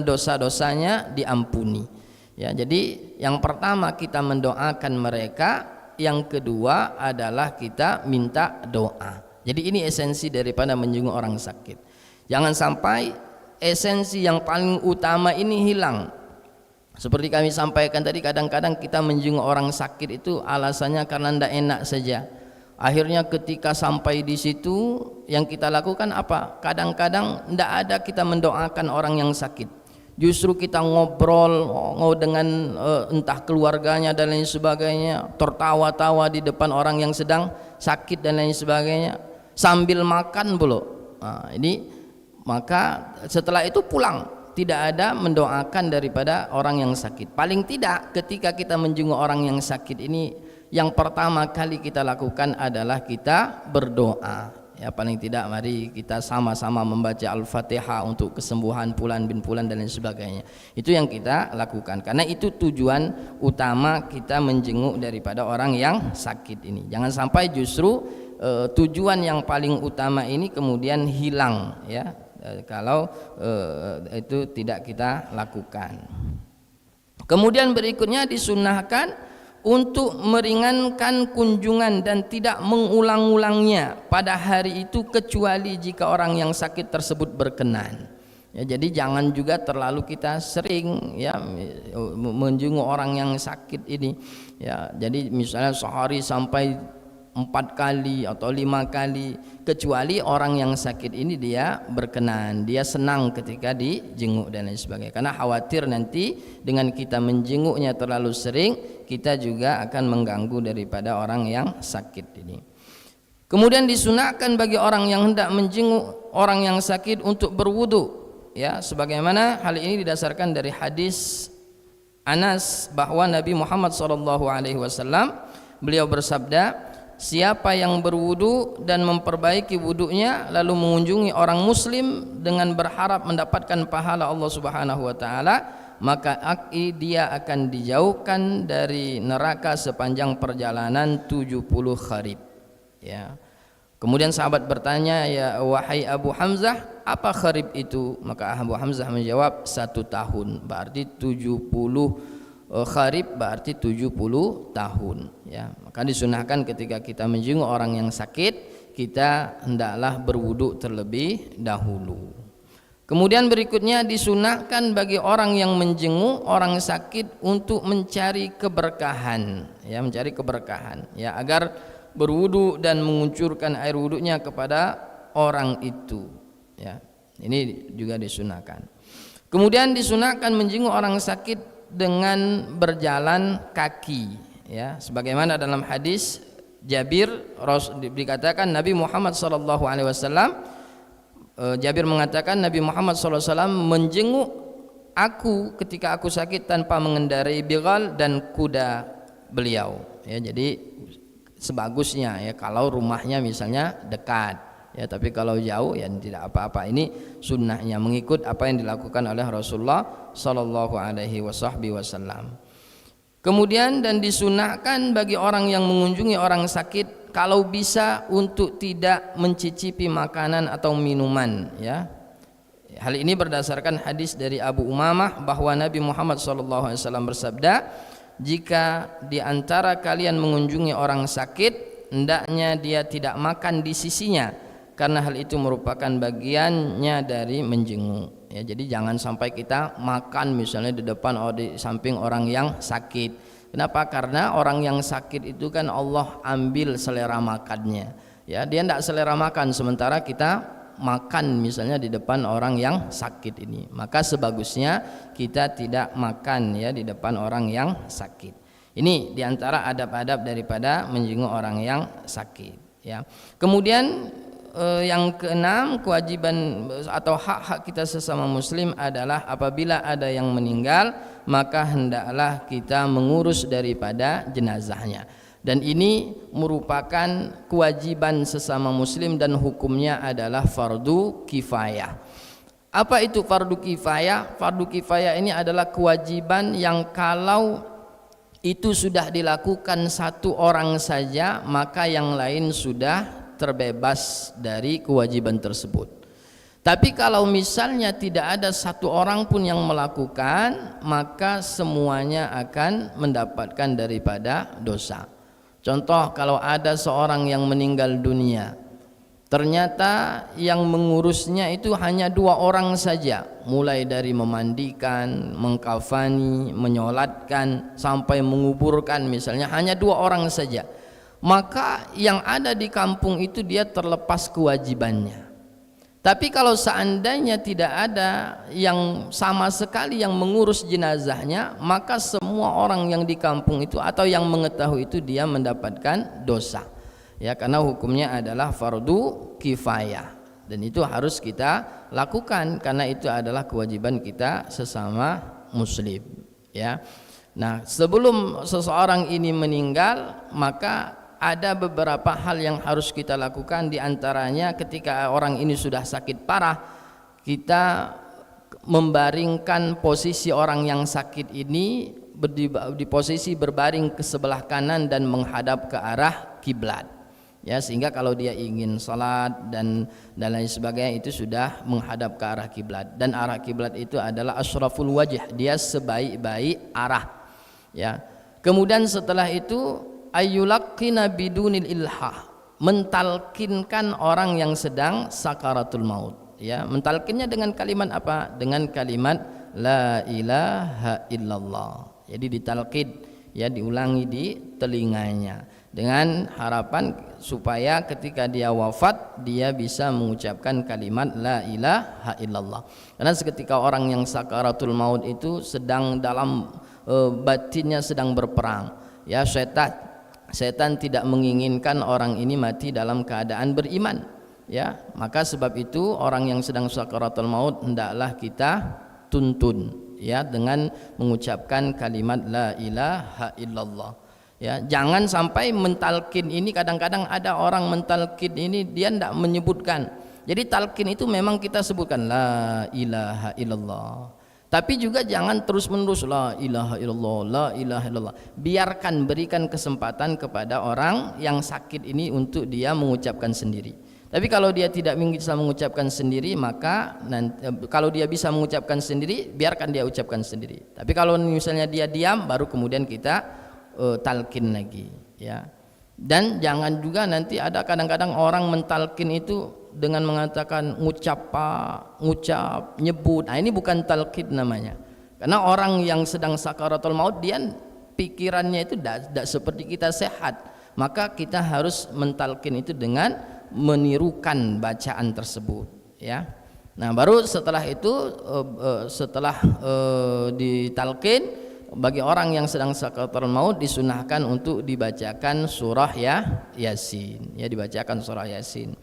dosa-dosanya diampuni. Ya, jadi yang pertama kita mendoakan mereka, yang kedua adalah kita minta doa. Jadi ini esensi daripada menjenguk orang sakit. Jangan sampai esensi yang paling utama ini hilang. Seperti kami sampaikan tadi, kadang-kadang kita menjenguk orang sakit itu alasannya karena tidak enak saja. Akhirnya ketika sampai di situ yang kita lakukan apa? Kadang-kadang tidak ada kita mendoakan orang yang sakit. Justru kita ngobrol dengan entah keluarganya dan lain sebagainya, tertawa-tawa di depan orang yang sedang sakit dan lain sebagainya, sambil makan pula. Nah, ini maka setelah itu pulang, tidak ada mendoakan daripada orang yang sakit. Paling tidak ketika kita menjenguk orang yang sakit ini, yang pertama kali kita lakukan adalah kita berdoa. Ya, paling tidak mari kita sama-sama membaca Al-Fatihah untuk kesembuhan Fulan bin Fulan dan lain sebagainya. Itu yang kita lakukan, karena itu tujuan utama kita menjenguk daripada orang yang sakit ini. Jangan sampai justru tujuan yang paling utama ini kemudian hilang ya, kalau itu tidak kita lakukan. Kemudian berikutnya disunahkan untuk meringankan kunjungan dan tidak mengulang-ulangnya pada hari itu kecuali jika orang yang sakit tersebut berkenan. Ya, jadi jangan juga terlalu kita sering ya menjenguk orang yang sakit ini. Ya, jadi misalnya sehari sampai 4 kali atau 5 kali, kecuali orang yang sakit ini dia berkenan, dia senang ketika dijenguk dan lain sebagainya, karena khawatir nanti dengan kita menjenguknya terlalu sering kita juga akan mengganggu daripada orang yang sakit ini. Kemudian disunahkan bagi orang yang hendak menjenguk orang yang sakit untuk berwudu, ya, sebagaimana hal ini didasarkan dari hadis Anas bahwa Nabi Muhammad SAW beliau bersabda, siapa yang berwudu dan memperbaiki wudunya lalu mengunjungi orang muslim dengan berharap mendapatkan pahala Allah Subhanahu wa taala, maka dia akan dijauhkan dari neraka sepanjang perjalanan 70 kharib, ya. Kemudian sahabat bertanya, ya wahai Abu Hamzah, apa kharib itu? Maka Abu Hamzah menjawab 1 tahun, berarti 70 kharib berarti 70 tahun, ya. Maka disunahkan ketika kita menjenguk orang yang sakit, kita hendaklah berwudu terlebih dahulu. Kemudian berikutnya disunahkan bagi orang yang menjenguk orang sakit untuk mencari keberkahan, ya, mencari keberkahan, ya, agar berwudu dan menguncurkan air wudunya kepada orang itu, ya. Ini juga disunahkan. Kemudian disunahkan menjenguk orang sakit dengan berjalan kaki, ya, sebagaimana dalam hadis Jabir dikatakan Nabi Muhammad SAW, Jabir mengatakan Nabi Muhammad SAW menjenguk aku ketika aku sakit tanpa mengendarai bighal dan kuda beliau, ya. Jadi sebagusnya, ya, kalau rumahnya misalnya dekat, ya, tapi kalau jauh ya tidak apa-apa. Ini sunnahnya mengikut apa yang dilakukan oleh Rasulullah sallallahu alaihi wasallam. Kemudian dan disunahkan bagi orang yang mengunjungi orang sakit kalau bisa untuk tidak mencicipi makanan atau minuman, ya. Hal ini berdasarkan hadis dari Abu Umamah bahwa Nabi Muhammad sallallahu alaihi wasallam bersabda, jika di antara kalian mengunjungi orang sakit, hendaknya dia tidak makan di sisinya, karena hal itu merupakan bagiannya dari menjenguk, ya. Jadi jangan sampai kita makan misalnya di depan atau di samping orang yang sakit. Kenapa? Karena orang yang sakit itu kan Allah ambil selera makannya, ya. Dia tidak selera makan, sementara kita makan misalnya di depan orang yang sakit ini, maka sebagusnya kita tidak makan, ya, di depan orang yang sakit. Ini diantara adab-adab daripada menjenguk orang yang sakit, ya. Kemudian yang keenam, kewajiban atau hak-hak kita sesama muslim adalah apabila ada yang meninggal, maka hendaklah kita mengurus daripada jenazahnya. Dan ini merupakan kewajiban sesama muslim dan hukumnya adalah fardu kifayah. Apa itu fardu kifayah? Fardu kifayah ini adalah kewajiban yang kalau itu sudah dilakukan 1 orang saja, maka yang lain sudah terbebas dari kewajiban tersebut. Tapi kalau misalnya tidak ada 1 orang pun yang melakukan, maka semuanya akan mendapatkan daripada dosa. Contoh, kalau ada seorang yang meninggal dunia, ternyata yang mengurusnya itu hanya 2 orang saja, mulai dari memandikan, mengkafani, menyolatkan sampai menguburkan misalnya, hanya 2 orang saja, maka yang ada di kampung itu dia terlepas kewajibannya. Tapi kalau seandainya tidak ada yang sama sekali yang mengurus jenazahnya, maka semua orang yang di kampung itu atau yang mengetahui itu dia mendapatkan dosa, ya, karena hukumnya adalah fardu kifayah, dan itu harus kita lakukan karena itu adalah kewajiban kita sesama muslim, ya. Nah, sebelum seseorang ini meninggal, maka ada beberapa hal yang harus kita lakukan. Di antaranya ketika orang ini sudah sakit parah, kita membaringkan posisi orang yang sakit ini di posisi berbaring ke sebelah kanan dan menghadap ke arah kiblat, ya, sehingga kalau dia ingin salat dan lain sebagainya itu sudah menghadap ke arah kiblat, dan arah kiblat itu adalah asyraful wajh, dia sebaik-baik arah, ya. Kemudian setelah itu ayyulaqqina bidunil ilhah, mentalkinkan orang yang sedang sakaratul maut, ya. Mentalkinnya dengan kalimat apa? Dengan kalimat la ilaha illallah. Jadi ditalkin, ya, diulangi di telinganya. dengan harapan supaya ketika dia wafat dia bisa mengucapkan kalimat la ilaha illallah. Karena seketika orang yang sakaratul maut itu sedang dalam batinnya sedang berperang, ya, setan tidak menginginkan orang ini mati dalam keadaan beriman, ya. Maka sebab itu orang yang sedang sakaratul maut hendaklah kita tuntun, ya, dengan mengucapkan kalimat la ilaha illallah. Ya, jangan sampai mentalkin ini, kadang-kadang ada orang mentalkin ini dia tidak menyebutkan. Jadi talkin itu memang kita sebutkan la ilaha illallah. Tapi juga jangan terus-menerus la ilaha illallah, la ilaha illallah. Biarkan, berikan kesempatan kepada orang yang sakit ini untuk dia mengucapkan sendiri. Tapi kalau dia tidak bisa mengucapkan sendiri, maka kalau dia bisa mengucapkan sendiri, biarkan dia ucapkan sendiri. Tapi kalau misalnya dia diam, baru kemudian kita talkin lagi, ya. Dan jangan juga nanti ada kadang-kadang orang mentalkin itu dengan mengatakan ngucap, nyebut. Nah, ini bukan talkin namanya. Karena orang yang sedang sakaratul maut dia pikirannya itu tidak seperti kita sehat. Maka kita harus mentalkin itu dengan menirukan bacaan tersebut, ya. Nah, baru setelah itu setelah ditalkin, bagi orang yang sedang sakaratul maut disunahkan untuk dibacakan surah Yasin, ya, dibacakan surah Yasin.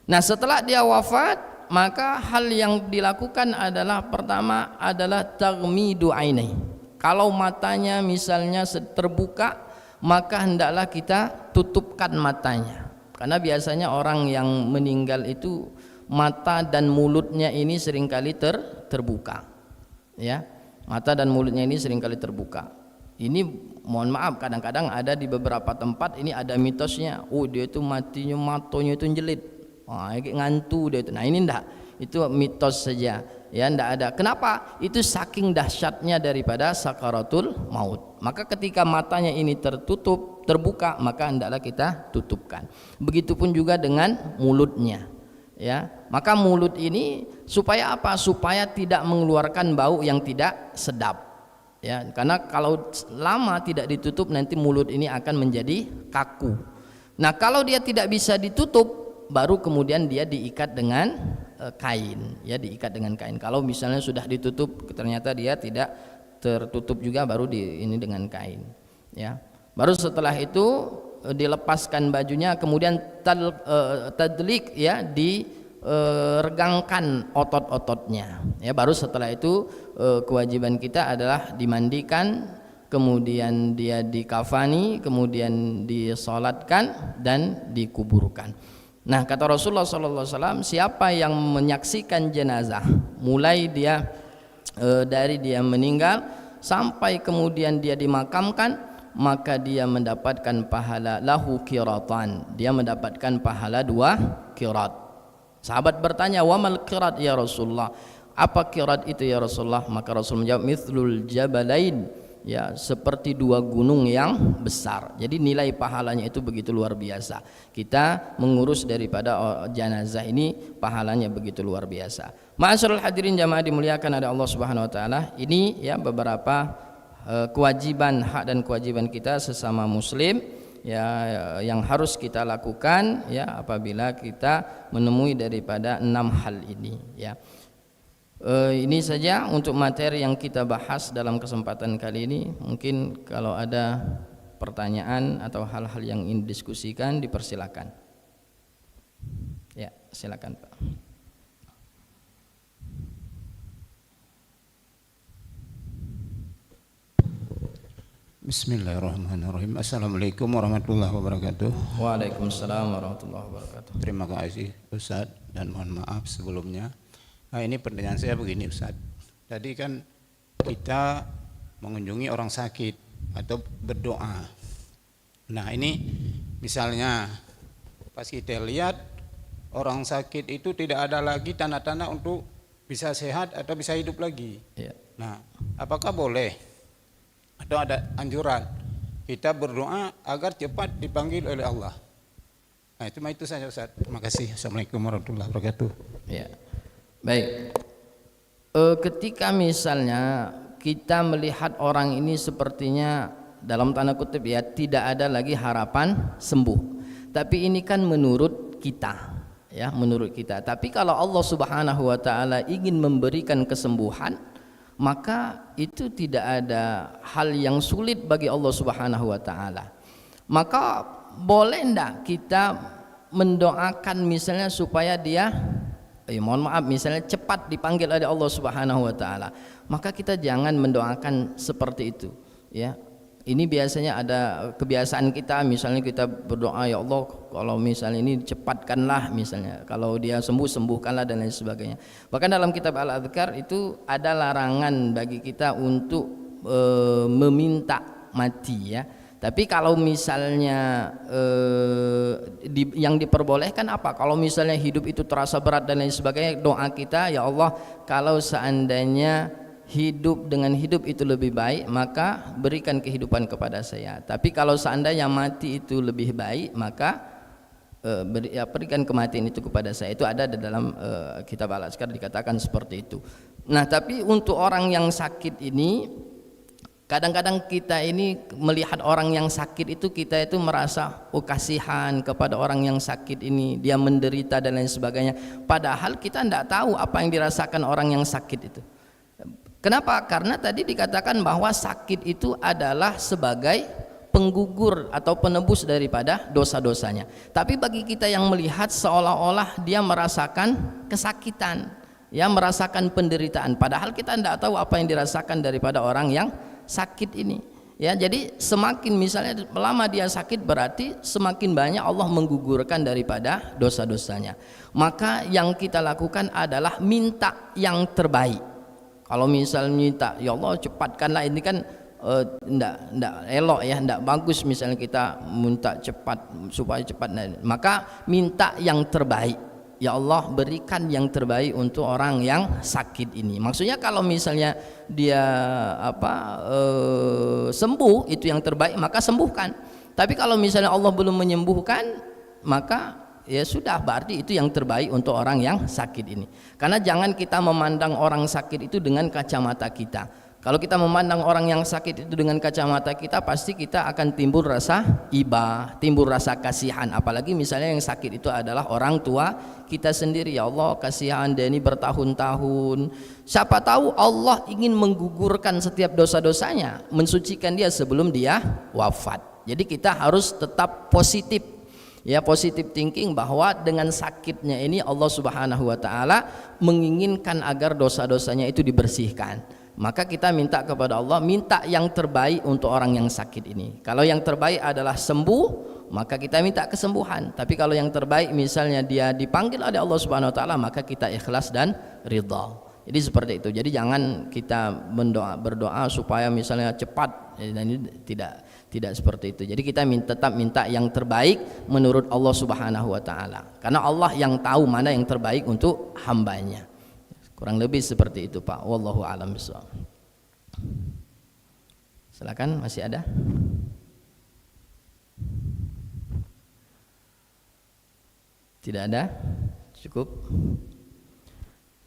Nah, setelah dia wafat, maka hal yang dilakukan adalah pertama adalah taghmidu ainai. Kalau matanya misalnya terbuka, maka hendaklah kita tutupkan matanya. Karena biasanya orang yang meninggal itu mata dan mulutnya ini seringkali terbuka, ya. Mata dan mulutnya ini seringkali terbuka. Ini mohon maaf, kadang-kadang ada di beberapa tempat ini ada mitosnya. Oh, dia itu matinya matanya itu jelit. Wah, ngantu dia itu. Nah, ini enggak. Itu mitos saja. Ya, enggak ada. Kenapa? Itu saking dahsyatnya daripada sakaratul maut. Maka ketika matanya ini terbuka, maka hendaklah kita tutupkan. Begitupun juga dengan mulutnya. Ya, maka mulut ini supaya apa? Supaya tidak mengeluarkan bau yang tidak sedap, ya. Karena kalau lama tidak ditutup nanti mulut ini akan menjadi kaku. Nah, kalau dia tidak bisa ditutup, baru kemudian dia diikat dengan kain, ya, diikat dengan kain. Kalau misalnya sudah ditutup ternyata dia tidak tertutup juga, baru ini dengan kain, ya. Baru setelah itu dilepaskan bajunya, kemudian tadlik, ya, regangkan otot-ototnya, ya. Baru setelah itu kewajiban kita adalah dimandikan, kemudian dia dikafani, kemudian disolatkan dan dikuburkan. Nah, kata Rasulullah SAW, siapa yang menyaksikan jenazah mulai dia dari dia meninggal sampai kemudian dia dimakamkan, maka dia mendapatkan pahala lahu qiratan, dia mendapatkan pahala 2 qirat. Sahabat bertanya, wa mal qirat ya Rasulullah, apa qirat itu ya Rasulullah? Maka Rasul menjawab, mithlul jabalain, ya, seperti 2 gunung yang besar. Jadi nilai pahalanya itu begitu luar biasa. Kita mengurus daripada jenazah ini pahalanya begitu luar biasa. Ma'asyiral hadirin jamaah dimuliakan oleh Allah Subhanahu wa taala, ini ya beberapa kewajiban, hak dan kewajiban kita sesama muslim, ya, yang harus kita lakukan, ya, apabila kita menemui daripada 6 hal ini, ya. Ini saja untuk materi yang kita bahas dalam kesempatan kali ini. Mungkin kalau ada pertanyaan atau hal-hal yang ingin didiskusikan, dipersilakan. Ya, silakan Pak. Bismillahirrahmanirrahim. Assalamualaikum warahmatullahi wabarakatuh. Waalaikumsalam warahmatullahi wabarakatuh. Terima kasih Ustadz, dan mohon maaf sebelumnya. Nah, ini pertanyaan saya begini Ustadz. Tadi kan kita mengunjungi orang sakit atau berdoa. Nah, ini misalnya pas kita lihat orang sakit itu tidak ada lagi tanda-tanda untuk bisa sehat atau bisa hidup lagi. Ya. Nah, apakah boleh atau ada anjuran kita berdoa agar cepat dipanggil oleh Allah? Nah, itu saja Ustaz. Terima kasih. Assalamualaikum warahmatullahi wabarakatuh. Ya. Baik. Ketika misalnya kita melihat orang ini sepertinya dalam tanda kutip ya, tidak ada lagi harapan sembuh. Tapi ini kan menurut kita, ya, menurut kita. Tapi kalau Allah Subhanahu wa taala ingin memberikan kesembuhan, maka itu tidak ada hal yang sulit bagi Allah Subhanahu wa taala. Maka boleh enggak kita mendoakan misalnya supaya dia mohon maaf misalnya cepat dipanggil oleh Allah Subhanahu wa taala? Maka kita jangan mendoakan seperti itu, ya. Ini biasanya ada kebiasaan kita, misalnya kita berdoa, ya Allah kalau misalnya ini cepatkanlah, misalnya kalau dia sembuh sembuhkanlah dan lain sebagainya. Bahkan dalam kitab Al-Adhkar itu ada larangan bagi kita untuk meminta mati, ya. Tapi kalau misalnya yang diperbolehkan apa? Kalau misalnya hidup itu terasa berat dan lain sebagainya, doa kita, ya Allah kalau seandainya hidup dengan hidup itu lebih baik, maka berikan kehidupan kepada saya. Tapi kalau seandainya mati itu lebih baik, maka berikan kematian itu kepada saya. Itu ada di dalam kitab Al-Adhkar dikatakan seperti itu. Nah, tapi untuk orang yang sakit ini, kadang-kadang kita ini melihat orang yang sakit itu, kita itu merasa kasihan kepada orang yang sakit ini, dia menderita dan lain sebagainya. Padahal kita tidak tahu apa yang dirasakan orang yang sakit itu. Kenapa? Karena tadi dikatakan bahwa sakit itu adalah sebagai penggugur atau penebus daripada dosa-dosanya. Tapi bagi kita yang melihat seolah-olah dia merasakan kesakitan, ya, merasakan penderitaan. Padahal kita tidak tahu apa yang dirasakan daripada orang yang sakit ini. Ya, jadi semakin misalnya lama dia sakit, berarti semakin banyak Allah menggugurkan daripada dosa-dosanya. Maka yang kita lakukan adalah minta yang terbaik. Kalau misalnya minta, ya Allah cepatkanlah, ini kan enggak elok, ya, enggak bagus misalnya kita minta cepat supaya cepat. Maka minta yang terbaik. Ya Allah berikan yang terbaik untuk orang yang sakit ini. Maksudnya kalau misalnya dia sembuh, itu yang terbaik, maka sembuhkan. Tapi kalau misalnya Allah belum menyembuhkan, maka ya sudah, berarti itu yang terbaik untuk orang yang sakit ini. Karena jangan kita memandang orang sakit itu dengan kacamata kita. Kalau kita memandang orang yang sakit itu dengan kacamata kita, pasti kita akan timbul rasa iba, timbul rasa kasihan. Apalagi misalnya yang sakit itu adalah orang tua kita sendiri. Ya Allah kasihan dia ini bertahun-tahun. Siapa tahu Allah ingin menggugurkan setiap dosa-dosanya, mensucikan dia sebelum dia wafat. Jadi kita harus tetap positif, ya, positive thinking, bahwa dengan sakitnya ini Allah Subhanahu wa taala menginginkan agar dosa-dosanya itu dibersihkan. Maka kita minta kepada Allah, minta yang terbaik untuk orang yang sakit ini. Kalau yang terbaik adalah sembuh, maka kita minta kesembuhan. Tapi kalau yang terbaik misalnya dia dipanggil oleh Allah Subhanahu wa taala, maka kita ikhlas dan ridha. Jadi seperti itu. Jadi jangan kita berdoa supaya misalnya cepat, dan ini tidak seperti itu. Jadi kita tetap minta yang terbaik menurut Allah Subhanahu wa taala. Karena Allah yang tahu mana yang terbaik untuk hambanya. Kurang lebih seperti itu, Pak. Wallahu a'lam bishawab. Silakan, masih ada? Tidak ada? Cukup?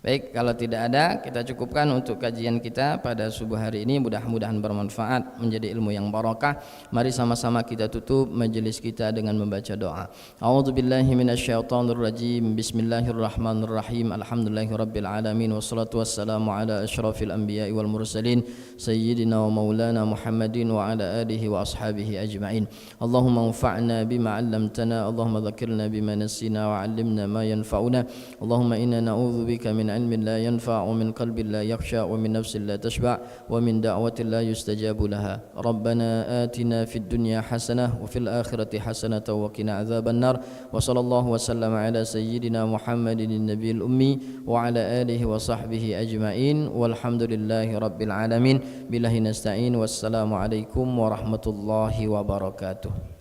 Baik, kalau tidak ada, kita cukupkan untuk kajian kita pada subuh hari ini. Mudah-mudahan bermanfaat, menjadi ilmu yang barakah. Mari sama-sama kita tutup majelis kita dengan membaca doa. A'udzubillahi minasyaitonirrajim. Bismillahirrahmanirrahim. Alhamdulillahirabbil alamin, wassalatu wassalamu ala asyrafil anbiya'i wal mursalin sayyidina wa maulana Muhammadin wa ala alihi wa ashabihi ajma'in. Allahumma anfa'na bima 'allamtana, Allahumma dzakirna bima nasina wa 'allimna ma yanfa'una. Allahumma inna na'udzubika min علم لا ينفع ومن قلب لا يخشى ومن نفس لا تشبع ومن دعوة لا يستجاب لها. ربنا آتنا في الدنيا حسنة وفي الآخرة حسنة وقنا عذاب النار. وصلى الله وسلم على سيدنا محمد النبي الأمي وعلى آله وصحبه أجمعين والحمد لله رب العالمين. بالله نستعين والسلام عليكم ورحمة الله وبركاته.